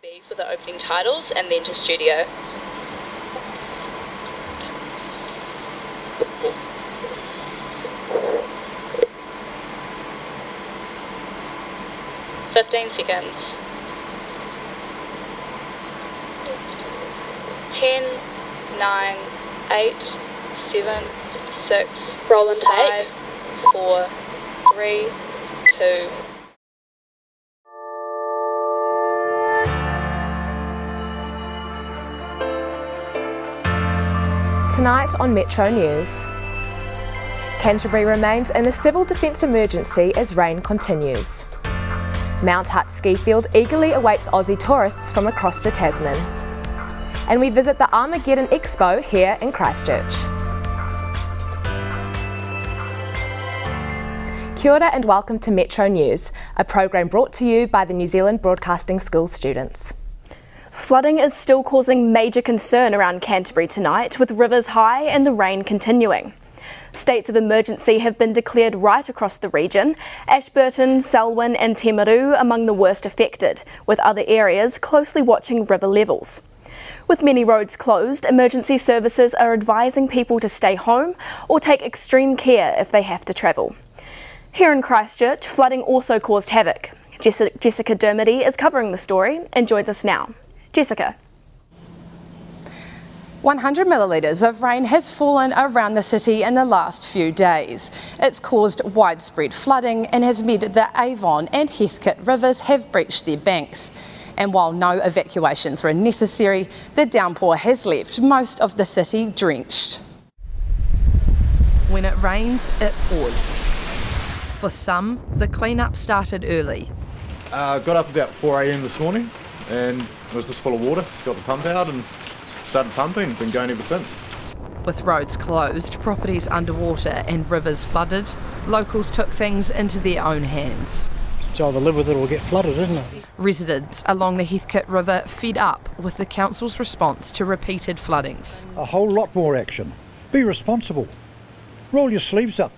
B for the opening titles and then to studio. "15 seconds. 10, 9, 8, 7, 6, roll and 5, take. 4, 3, 2. Tonight on Metro News. Canterbury remains in a civil defence emergency as rain continues. Mount Hutt ski field eagerly awaits Aussie tourists from across the Tasman. And we visit the Armageddon Expo here in Christchurch. Kia ora and welcome to Metro News, a program brought to you by the New Zealand Broadcasting School students. Flooding is still causing major concern around Canterbury tonight, with rivers high and the rain continuing. States of emergency have been declared right across the region, Ashburton, Selwyn and Timaru among the worst affected, with other areas closely watching river levels. With many roads closed, emergency services are advising people to stay home or take extreme care if they have to travel. Here in Christchurch, flooding also caused havoc. Jessica Dermody is covering the story and joins us now. Jessica. 100 millilitres of rain has fallen around the city in the last few days. It's caused widespread flooding and has meant the Avon and Heathcote rivers have breached their banks. And while no evacuations were necessary, the downpour has left most of the city drenched. When it rains, it pours. For some, the clean-up started early. Got up about 4 a.m. this morning and it was just full of water. Just got the pump out and started pumping, been going ever since. With roads closed, properties underwater and rivers flooded, locals took things into their own hands. It's either live with it or get flooded, isn't it? Residents along the Heathcote River fed up with the council's response to repeated floodings. A whole lot more action. Be responsible. Roll your sleeves up.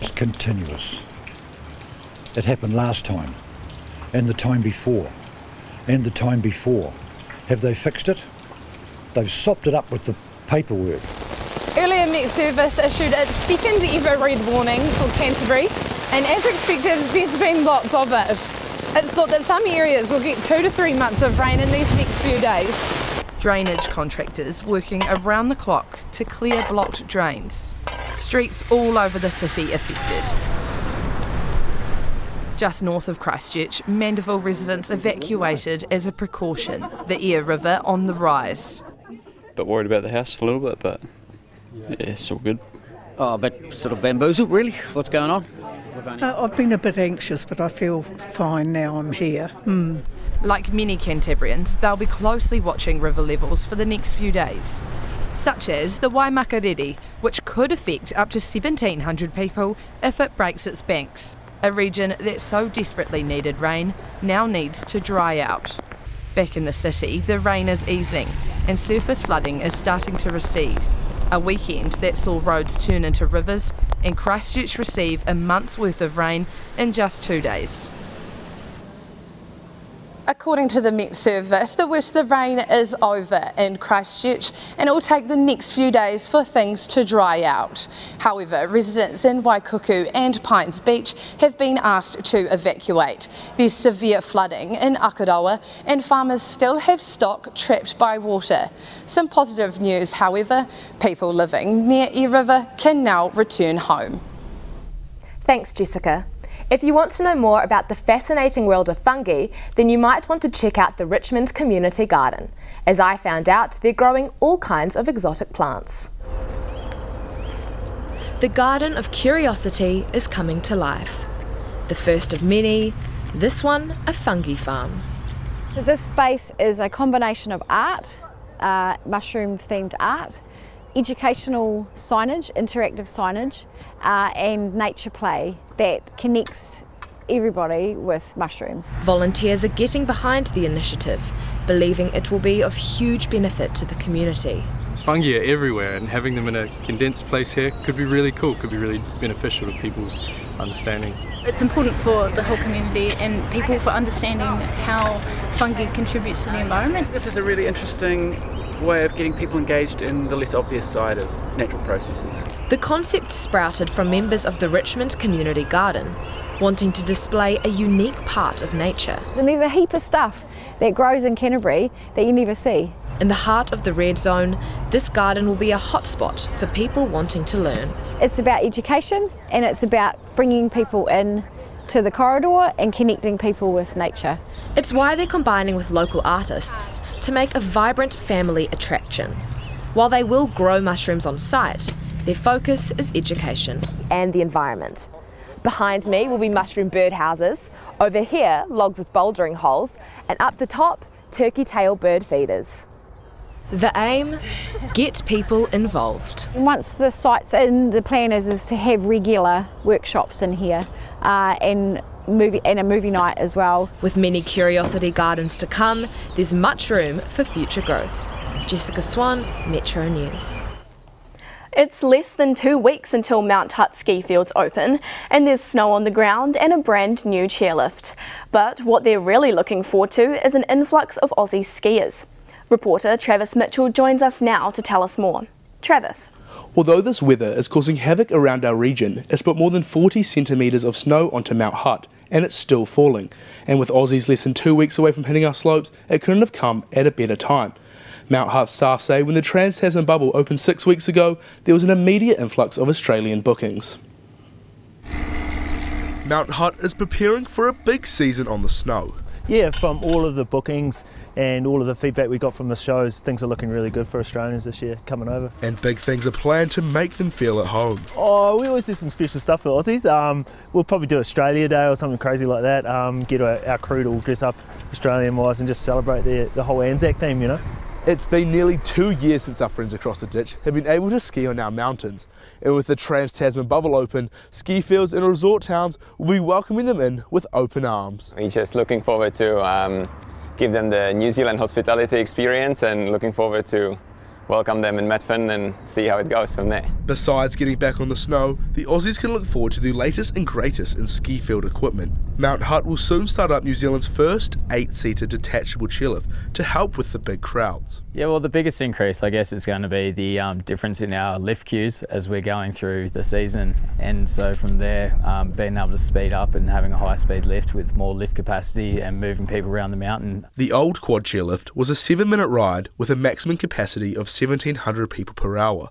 It's continuous. It happened last time, and the time before, and the time before. Have they fixed it? They've sopped it up with the paperwork. Earlier, Met Service issued its second ever red warning for Canterbury, and as expected, there's been lots of it. It's thought that some areas will get 2 to 3 months of rain in these next few days. Drainage contractors working around the clock to clear blocked drains. Streets all over the city affected. Just north of Christchurch, Mandeville residents evacuated as a precaution. The Eyre River on the rise. Bit worried about the house a little bit, but yeah, it's all good. Oh, a bit sort of bamboozled, really. What's going on? I've been a bit anxious, but I feel fine now I'm here. Like many Cantabrians, they'll be closely watching river levels for the next few days, such as the Waimakariri, which could affect up to 1,700 people if it breaks its banks. A region that so desperately needed rain now needs to dry out. Back in the city, the rain is easing and surface flooding is starting to recede. A weekend that saw roads turn into rivers and Christchurch receive a month's worth of rain in just 2 days. According to the Met Service, the worst of the rain is over in Christchurch and it will take the next few days for things to dry out. However, residents in Waikuku and Pines Beach have been asked to evacuate. There's severe flooding in Akaroa and farmers still have stock trapped by water. Some positive news, however, people living near Eyre River can now return home. Thanks, Jessica. If you want to know more about the fascinating world of fungi, then you might want to check out the Richmond Community Garden. As I found out, they're growing all kinds of exotic plants. The Garden of Curiosity is coming to life. The first of many, this one a fungi farm. This space is a combination of art, mushroom-themed art, educational signage, interactive signage, and nature play that connects everybody with mushrooms. Volunteers are getting behind the initiative, believing it will be of huge benefit to the community. There's fungi are everywhere, and having them in a condensed place here could be really cool, could be really beneficial to people's understanding. It's important for the whole community and people for understanding how fungi contributes to the environment. This is a really interesting way of getting people engaged in the less obvious side of natural processes. The concept sprouted from members of the Richmond Community Garden, wanting to display a unique part of nature. And there's a heap of stuff that grows in Canterbury that you never see. In the heart of the red zone, this garden will be a hotspot for people wanting to learn. It's about education and it's about bringing people in to the corridor and connecting people with nature. It's why they're combining with local artists to make a vibrant family attraction. While they will grow mushrooms on site, their focus is education and the environment. Behind me will be mushroom birdhouses, over here logs with bouldering holes, and up the top, turkey tail bird feeders. The aim? Get people involved. Once the site's in, the plan is to have regular workshops in here and a movie night as well. With many curiosity gardens to come, there's much room for future growth. Jessica Swan, Metro News. It's less than 2 weeks until Mount Hutt ski fields open, and there's snow on the ground and a brand new chairlift. But what they're really looking forward to is an influx of Aussie skiers. Reporter Travis Mitchell joins us now to tell us more. Travis. Although this weather is causing havoc around our region, it's put more than 40 centimetres of snow onto Mount Hutt, and it's still falling. And with Aussies less than 2 weeks away from hitting our slopes, it couldn't have come at a better time. Mount Hutt staff say when the Trans-Tasman bubble opened 6 weeks ago, there was an immediate influx of Australian bookings. Mount Hutt is preparing for a big season on the snow. Yeah, from all of the bookings and all of the feedback we got from the shows, things are looking really good for Australians this year coming over. And big things are planned to make them feel at home. Oh, we always do some special stuff for Aussies. We'll probably do Australia Day or something crazy like that. Get our crew to all dress up Australian-wise and just celebrate the whole Anzac theme, you know. It's been nearly 2 years since our friends across the ditch have been able to ski on our mountains. And with the Trans-Tasman bubble open, ski fields and resort towns will be welcoming them in with open arms. We're just looking forward to give them the New Zealand hospitality experience and looking forward to welcome them in Methven and see how it goes from there. Besides getting back on the snow, the Aussies can look forward to the latest and greatest in ski field equipment. Mount Hutt will soon start up New Zealand's first 8-seater detachable chairlift to help with the big crowds. Yeah, well, the biggest increase, I guess, is going to be the difference in our lift queues as we're going through the season. And so from there, being able to speed up and having a high-speed lift with more lift capacity and moving people around the mountain. The old quad chairlift was a 7-minute ride with a maximum capacity of 1,700 people per hour,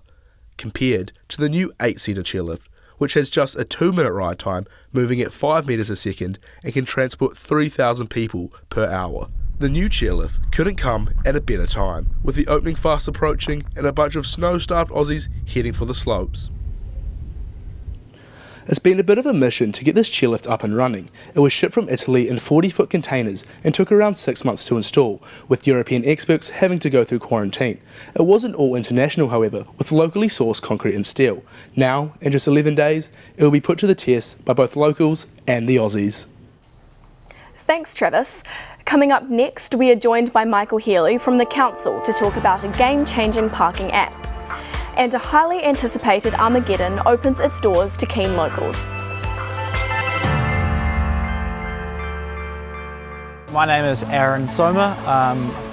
compared to the new 8-seater chairlift, which has just a 2-minute ride time, moving at 5 metres a second and can transport 3,000 people per hour. The new chairlift couldn't come at a better time, with the opening fast approaching and a bunch of snow-starved Aussies heading for the slopes. It's been a bit of a mission to get this chairlift up and running. It was shipped from Italy in 40-foot containers and took around 6 months to install, with European experts having to go through quarantine. It wasn't all international, however, with locally sourced concrete and steel. Now, in just 11 days, it will be put to the test by both locals and the Aussies. Thanks, Travis. Coming up next, we are joined by Michael Healy from the Council to talk about a game-changing parking app. And a highly anticipated Armageddon opens its doors to keen locals. My name is Aaron Soma,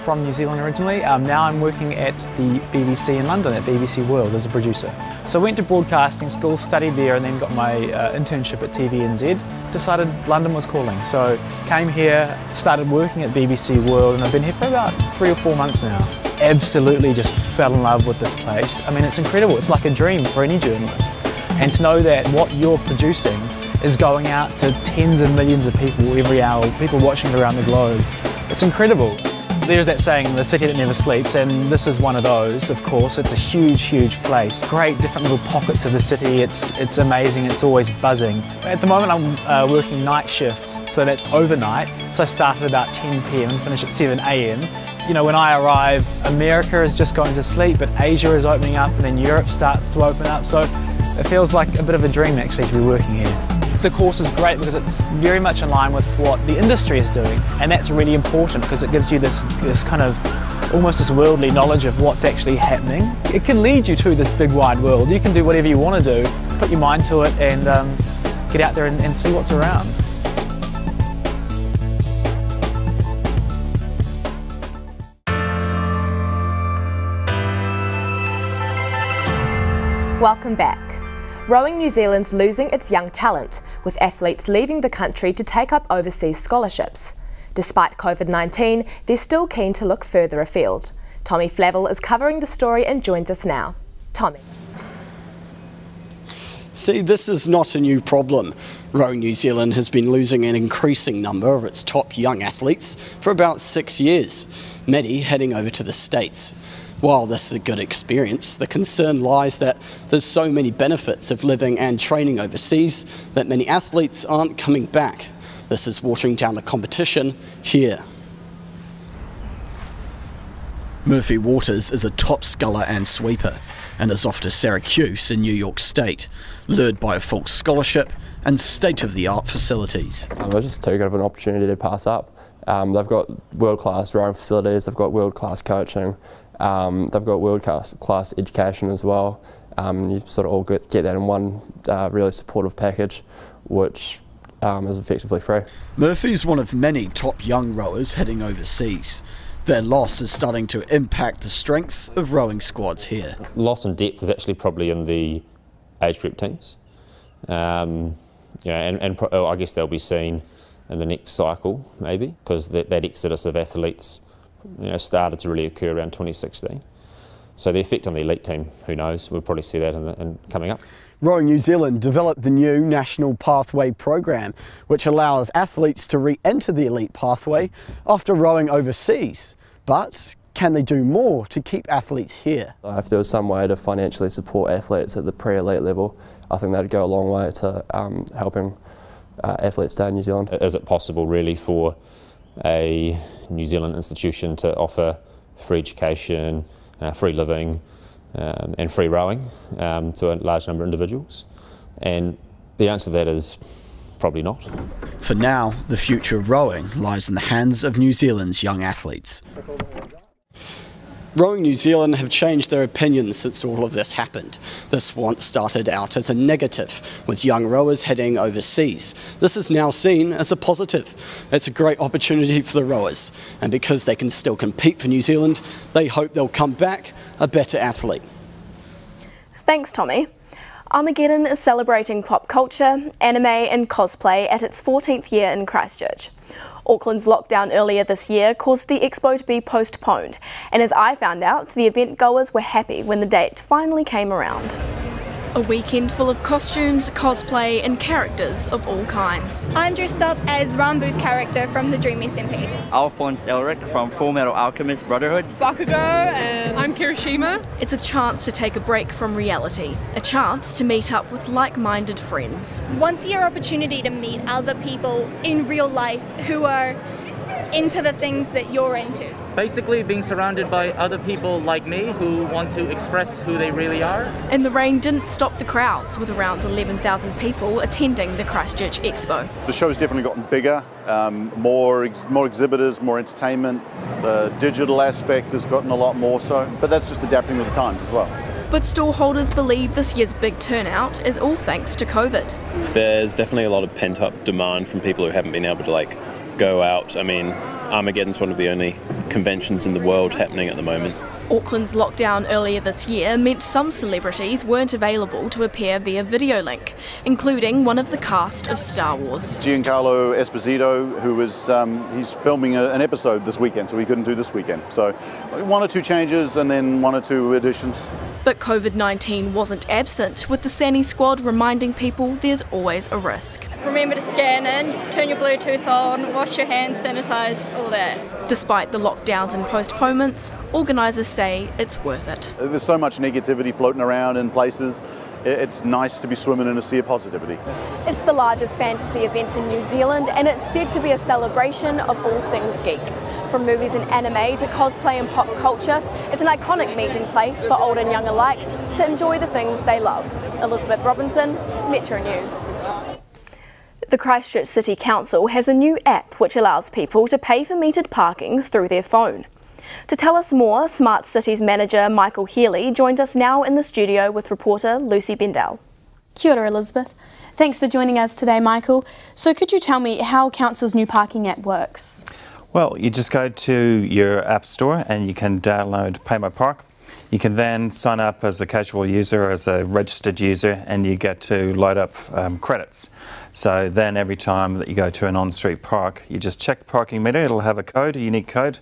from New Zealand originally. Now I'm working at the BBC in London, at BBC World as a producer. So I went to broadcasting school, studied there, and then got my internship at TVNZ. Decided London was calling, so came here, started working at BBC World, and I've been here for about 3 or 4 months now. Absolutely just fell in love with this place. I mean, it's incredible. It's like a dream for any journalist. And to know that what you're producing is going out to tens of millions of people every hour, people watching it around the globe. It's incredible. There's that saying, the city that never sleeps, and this is one of those, of course. It's a huge, huge place. Great different little pockets of the city. It's amazing, it's always buzzing. At the moment I'm working night shifts, so that's overnight. So I start at about 10 p.m. and finish at 7 a.m. You know, when I arrive, America is just going to sleep, but Asia is opening up, and then Europe starts to open up. So it feels like a bit of a dream actually to be working here. The course is great because it's very much in line with what the industry is doing, and that's really important because it gives you this kind of almost this worldly knowledge of what's actually happening. It can lead you to this big wide world. You can do whatever you want to do, put your mind to it and get out there and see what's around. Welcome back. Rowing New Zealand's losing its young talent, with athletes leaving the country to take up overseas scholarships. Despite COVID-19, they're still keen to look further afield. Tommy Flavel is covering the story and joins us now. Tommy. See, this is not a new problem. Rowing New Zealand has been losing an increasing number of its top young athletes for about 6 years, many heading over to the States. While this is a good experience, the concern lies that there's so many benefits of living and training overseas that many athletes aren't coming back. This is watering down the competition here. Murphy Waters is a top sculler and sweeper and is off to Syracuse in New York State, lured by a full scholarship and state-of-the-art facilities. I just took it as an opportunity to pass up. They've got world-class rowing facilities, they've got world-class coaching, they've got world-class education as well. You sort of all get that in one really supportive package, which is effectively free. Murphy's one of many top young rowers heading overseas. Their loss is starting to impact the strength of rowing squads here. Loss in depth is actually probably in the age group teams. And I guess they'll be seen in the next cycle, maybe, because that exodus of athletes started to really occur around 2016. So the effect on the elite team, who knows, we'll probably see that in coming up. Rowing New Zealand developed the new National Pathway program, which allows athletes to re-enter the elite pathway after rowing overseas. But can they do more to keep athletes here? If there was some way to financially support athletes at the pre-elite level, I think that'd go a long way to helping athletes stay in New Zealand. Is it possible really for a New Zealand institution to offer free education, free living and free rowing to a large number of individuals? And the answer to that is probably not. For now, the future of rowing lies in the hands of New Zealand's young athletes. Rowing New Zealand have changed their opinions since all of this happened. This once started out as a negative, with young rowers heading overseas. This is now seen as a positive. It's a great opportunity for the rowers, and because they can still compete for New Zealand, they hope they'll come back a better athlete. Thanks, Tommy. Armageddon is celebrating pop culture, anime and cosplay at its 14th year in Christchurch. Auckland's lockdown earlier this year caused the expo to be postponed, and as I found out, the event goers were happy when the date finally came around. A weekend full of costumes, cosplay and characters of all kinds. I'm dressed up as Rambu's character from the Dream SMP. Alphonse Elric from Full Metal Alchemist Brotherhood. Bakugo, and I'm Kirishima. It's a chance to take a break from reality, a chance to meet up with like-minded friends. Once a year opportunity to meet other people in real life who are into the things that you're into. Basically being surrounded by other people like me who want to express who they really are. And the rain didn't stop the crowds, with around 11,000 people attending the Christchurch Expo. The show's definitely gotten bigger, more exhibitors, more entertainment. The digital aspect has gotten a lot more so, but that's just adapting with the times as well. But stallholders believe this year's big turnout is all thanks to COVID. There's definitely a lot of pent-up demand from people who haven't been able to go out. I mean, Armageddon's one of the only conventions in the world happening at the moment. Auckland's lockdown earlier this year meant some celebrities weren't available to appear via video link, including one of the cast of Star Wars. Giancarlo Esposito, who was he's filming an episode this weekend, so he couldn't do this weekend. So 1 or 2 changes and then 1 or 2 additions. But COVID-19 wasn't absent, with the Sani squad reminding people there's always a risk. Remember to scan in, turn your Bluetooth on, wash your hands, sanitise, all that. Despite the lockdowns and postponements, organisers say it's worth it. There's so much negativity floating around in places. It's nice to be swimming in a sea of positivity. It's the largest fantasy event in New Zealand, and it's said to be a celebration of all things geek. From movies and anime to cosplay and pop culture, it's an iconic meeting place for old and young alike to enjoy the things they love. Elizabeth Robinson, Metro News. The Christchurch City Council has a new app which allows people to pay for metered parking through their phone. To tell us more, Smart Cities manager Michael Healy joins us now in the studio with reporter Lucy Bendell. Kia ora, Elizabeth. Thanks for joining us today, Michael. So could you tell me how Council's new parking app works? Well, you just go to your app store and you can download Pay My Park. You can then sign up as a casual user, as a registered user, and you get to load up credits. So then every time that you go to an on-street park, you just check the parking meter, it'll have a code, a unique code,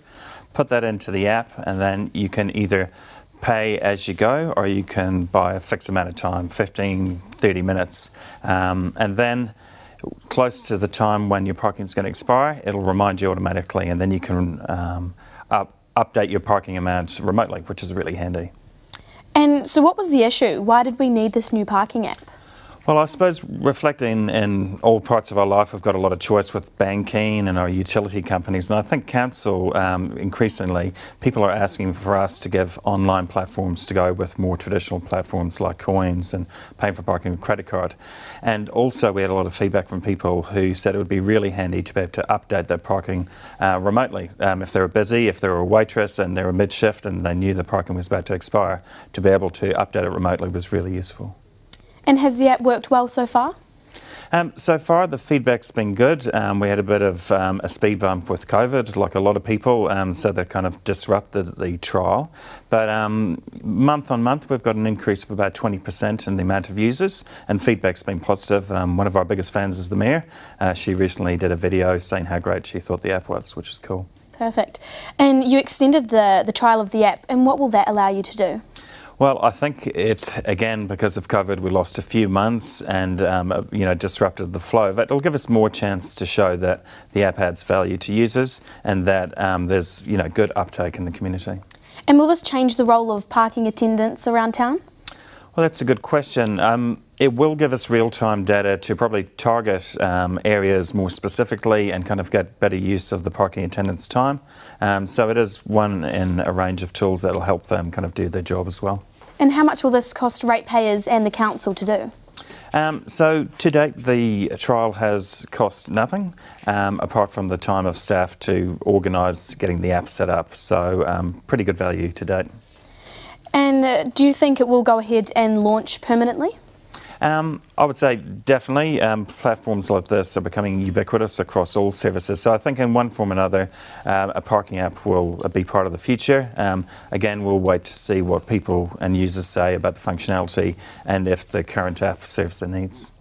put that into the app, and then you can either pay as you go or you can buy a fixed amount of time, 15, 30 minutes. And then close to the time when your parking is going to expire, it'll remind you automatically, and then you can update your parking amount remotely, which is really handy. And so what was the issue? Why did we need this new parking app? Well, I suppose reflecting in all parts of our life, we've got a lot of choice with banking and our utility companies, and I think Council, increasingly, people are asking for us to give online platforms to go with more traditional platforms like coins and paying for parking with credit card. And also we had a lot of feedback from people who said it would be really handy to be able to update their parking remotely. If they were busy, if they were a waitress and they were mid-shift and they knew the parking was about to expire, to be able to update it remotely was really useful. And has the app worked well so far? So far the feedback's been good. We had a bit of a speed bump with COVID, like a lot of people, so that kind of disrupted the trial. But month on month we've got an increase of about 20% in the amount of users, and feedback's been positive. One of our biggest fans is the Mayor. She recently did a video saying how great she thought the app was, which is cool. Perfect. And you extended the trial of the app, and what will that allow you to do? Well, I think it, again, because of COVID, we lost a few months and, disrupted the flow of it. It'll give us more chance to show that the app adds value to users and that there's, good uptake in the community. And will this change the role of parking attendants around town? Well, that's a good question. It will give us real-time data to probably target areas more specifically and kind of get better use of the parking attendants' time. So it is one in a range of tools that will help them kind of do their job as well. And how much will this cost ratepayers and the council to do? So to date the trial has cost nothing apart from the time of staff to organise getting the app set up. So pretty good value to date. And do you think it will go ahead and launch permanently? I would say definitely. Platforms like this are becoming ubiquitous across all services. So I think in one form or another, a parking app will be part of the future. Again, we'll wait to see what people and users say about the functionality and if the current app serves their needs.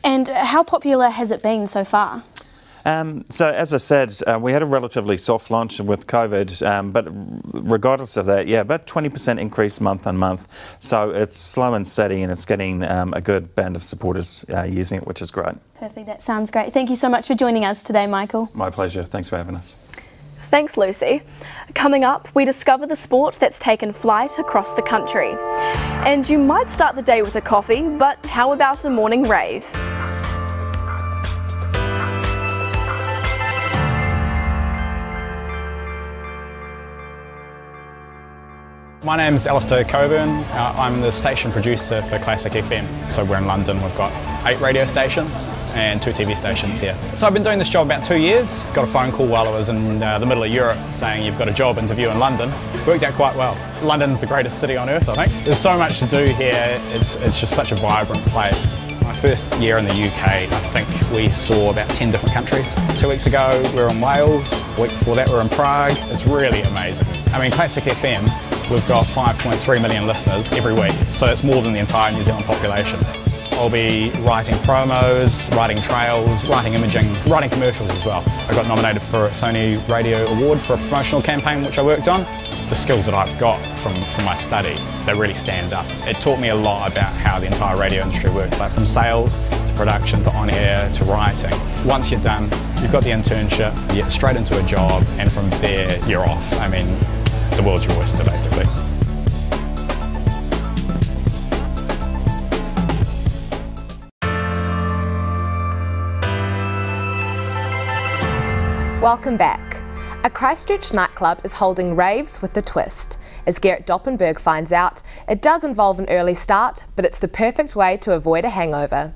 And how popular has it been so far? So as I said, we had a relatively soft launch with COVID, but regardless of that, about 20% increase month on month. So it's slow and steady and it's getting a good band of supporters using it, which is great. Perfect, that sounds great. Thank you so much for joining us today, Michael. My pleasure, thanks for having us. Thanks, Lucy. Coming up, we discover the sport that's taken flight across the country. And you might start the day with a coffee, but how about a morning rave? My name is Alistair Coburn. I'm the station producer for Classic FM. So we're in London, we've got 8 radio stations and 2 TV stations here. So I've been doing this job about 2 years. Got a phone call while I was in the middle of Europe saying you've got a job interview in London. Worked out quite well. London's the greatest city on earth, I think. There's so much to do here, it's just such a vibrant place. My first year in the UK, I think we saw about 10 different countries. 2 weeks ago we were in Wales, a week before that we were in Prague. It's really amazing. I mean, Classic FM, we've got 5.3 million listeners every week, so it's more than the entire New Zealand population. I'll be writing promos, writing trails, writing imaging, writing commercials as well. I got nominated for a Sony Radio Award for a promotional campaign which I worked on. The skills that I've got from my study, they really stand up. It taught me a lot about how the entire radio industry works, like from sales to production to on-air to writing. Once you're done, you've got the internship, you get straight into a job, and from there you're off. I mean, the world's your oyster, basically. Welcome back. A Christchurch nightclub is holding raves with a twist. As Garrett Doppenberg finds out, it does involve an early start, but it's the perfect way to avoid a hangover.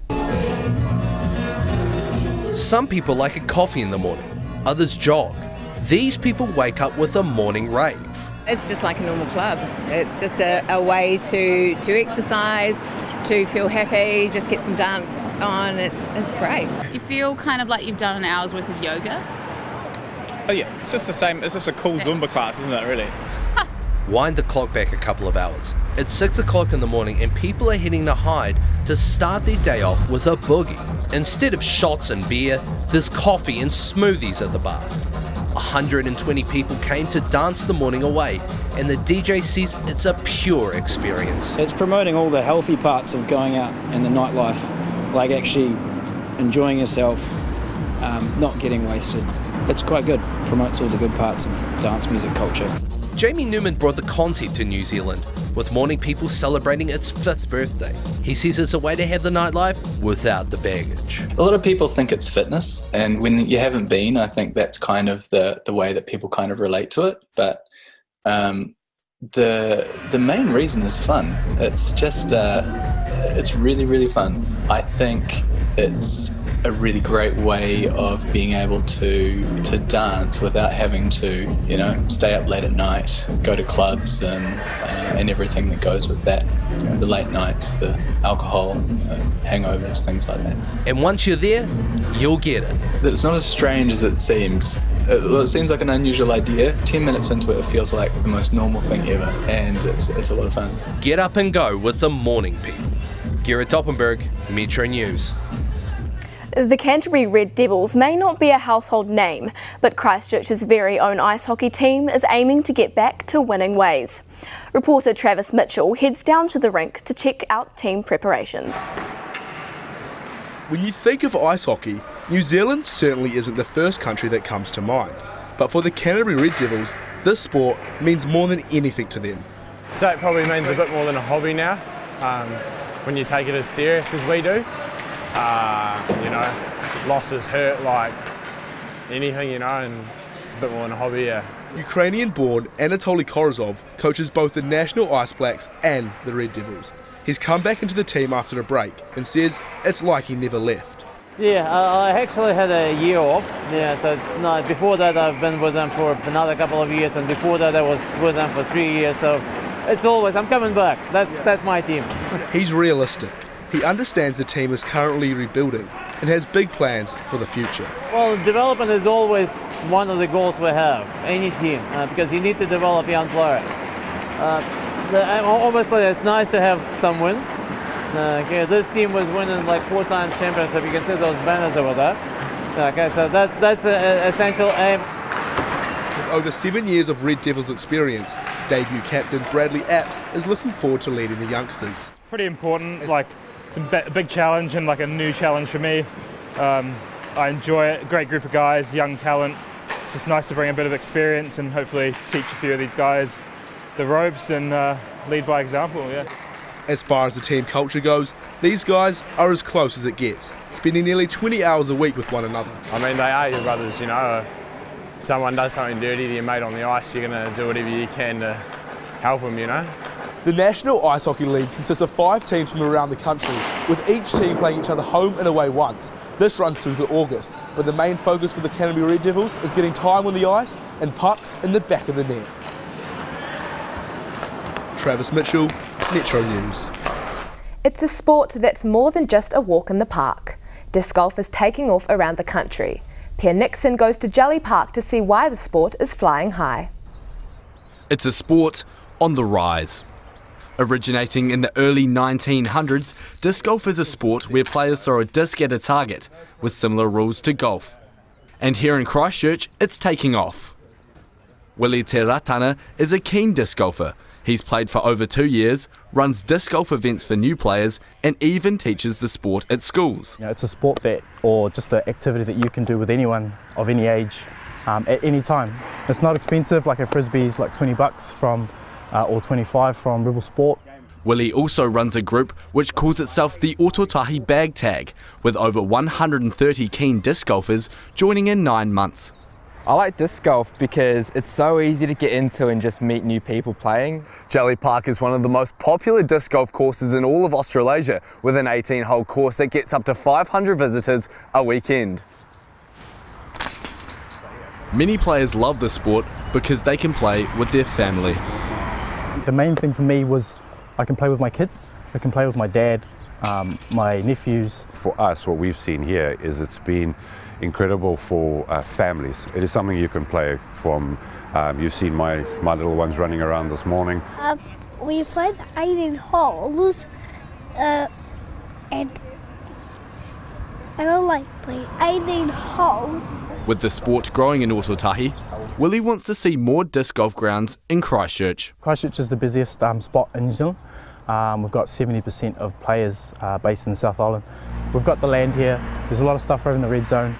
Some people like a coffee in the morning, others jog. these people wake up with a morning rave. It's just like a normal club. It's just a way to exercise, to feel happy, just get some dance on. It's great. You feel kind of like you've done an hour's worth of yoga. Oh yeah, it's just the same. It's just a cool Zumba class, isn't it, really? Wind the clock back a couple of hours. It's 6 o'clock in the morning and people are heading to Hyde to start their day off with a boogie. Instead of shots and beer, there's coffee and smoothies at the bar. 120 people came to dance the morning away, and the DJ says it's a pure experience. It's promoting all the healthy parts of going out in the nightlife, like actually enjoying yourself, not getting wasted. It's quite good, promotes all the good parts of dance music culture. Jamie Newman brought the concept to New Zealand, with morning people celebrating its 5th birthday. He says it's a way to have the nightlife without the baggage. A lot of people think it's fitness, and when you haven't been, I think that's kind of the way that people kind of relate to it. But the main reason is fun. It's just it's really, really fun. I think it's a really great way of being able to dance without having to, you know, stay up late at night, go to clubs and everything that goes with that. You know, the late nights, the alcohol, hangovers, things like that. And once you're there, you'll get it. It's not as strange as it seems. It seems like an unusual idea. 10 minutes into it, it feels like the most normal thing ever, and it's a lot of fun. Get up and go with the morning people. Garrett Doppenberg, Metro News. The Canterbury Red Devils may not be a household name, but Christchurch's very own ice hockey team is aiming to get back to winning ways. Reporter Travis Mitchell heads down to the rink to check out team preparations. When you think of ice hockey, New Zealand certainly isn't the first country that comes to mind. But for the Canterbury Red Devils, this sport means more than anything to them. So it probably means a bit more than a hobby now, when you take it as serious as we do. You know, losses hurt like anything, you know, and it's a bit more than a hobby, yeah. Ukrainian-born Anatoly Korozov coaches both the National Ice Blacks and the Red Devils. He's come back into the team after a break and says it's like he never left. Yeah, I actually had a year off. Yeah, so it's not. Before that, I've been with them for another couple of years, and before that, I was with them for 3 years. So it's always I'm coming back. That's my team. He's realistic. He understands the team is currently rebuilding and has big plans for the future. Well, development is always one of the goals we have, any team, because you need to develop young players. Obviously, it's nice to have some wins. Okay, this team was winning like 4 times championship. You can see those banners over there. Okay, so that's an essential aim. With over 7 years of Red Devils experience, debut captain Bradley Apps is looking forward to leading the youngsters. Pretty important, like it's a big challenge and like a new challenge for me. I enjoy it, great group of guys, young talent. It's just nice to bring a bit of experience and hopefully teach a few of these guys the ropes and lead by example, yeah. As far as the team culture goes, these guys are as close as it gets, spending nearly 20 hours a week with one another. I mean, they are your brothers, you know. If someone does something dirty to your mate on the ice, you're going to do whatever you can to help them, you know. The National Ice Hockey League consists of 5 teams from around the country, with each team playing each other home and away once. This runs through to August, but the main focus for the Canterbury Red Devils is getting time on the ice and pucks in the back of the net. Travis Mitchell, Metro News. It's a sport that's more than just a walk in the park. Disc golf is taking off around the country. Pierre Nixon goes to Jelly Park to see why the sport is flying high. It's a sport on the rise. Originating in the early 1900s, disc golf is a sport where players throw a disc at a target, with similar rules to golf. And here in Christchurch, it's taking off. Willie Te Ratana is a keen disc golfer. He's played for over 2 years, runs disc golf events for new players, and even teaches the sport at schools. You know, it's a sport or just an activity that you can do with anyone of any age at any time. It's not expensive, like a frisbee's like $20 from, or 25 from Rebel Sport. Willie also runs a group which calls itself the Ototahi Bag Tag, with over 130 keen disc golfers joining in 9 months. I like disc golf because it's so easy to get into and just meet new people playing. Jelly Park is one of the most popular disc golf courses in all of Australasia, with an 18-hole course that gets up to 500 visitors a weekend. Many players love the sport because they can play with their family. The main thing for me was I can play with my kids, I can play with my dad, my nephews. For us, what we've seen here is it's been incredible for families. It is something you can play from. You've seen my little ones running around this morning. We played 18 holes, and I don't like playing 18 holes. With the sport growing in Ōtautahi, Willie wants to see more disc golf grounds in Christchurch. Christchurch is the busiest spot in New Zealand. We've got 70% of players based in the South Island. We've got the land here, there's a lot of stuff over in the red zone,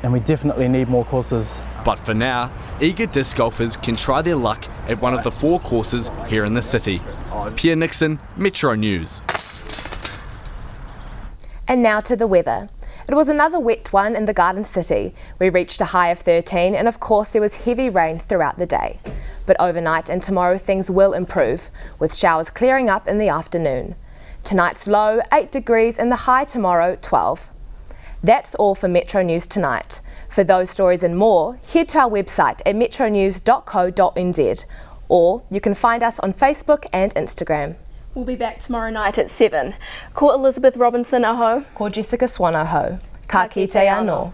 and we definitely need more courses. But for now, eager disc golfers can try their luck at one of the 4 courses here in the city. Pierre Nixon, Metro News. And now to the weather. It was another wet one in the Garden City. We reached a high of 13 and of course there was heavy rain throughout the day. But overnight and tomorrow things will improve, with showers clearing up in the afternoon. Tonight's low 8 degrees and the high tomorrow 12. That's all for Metro News tonight. For those stories and more, head to our website at metronews.co.nz, or you can find us on Facebook and Instagram. We'll be back tomorrow night at 7. Ko Elizabeth Robinson aho. Ko Jessica Swan aho. Ka kite anō.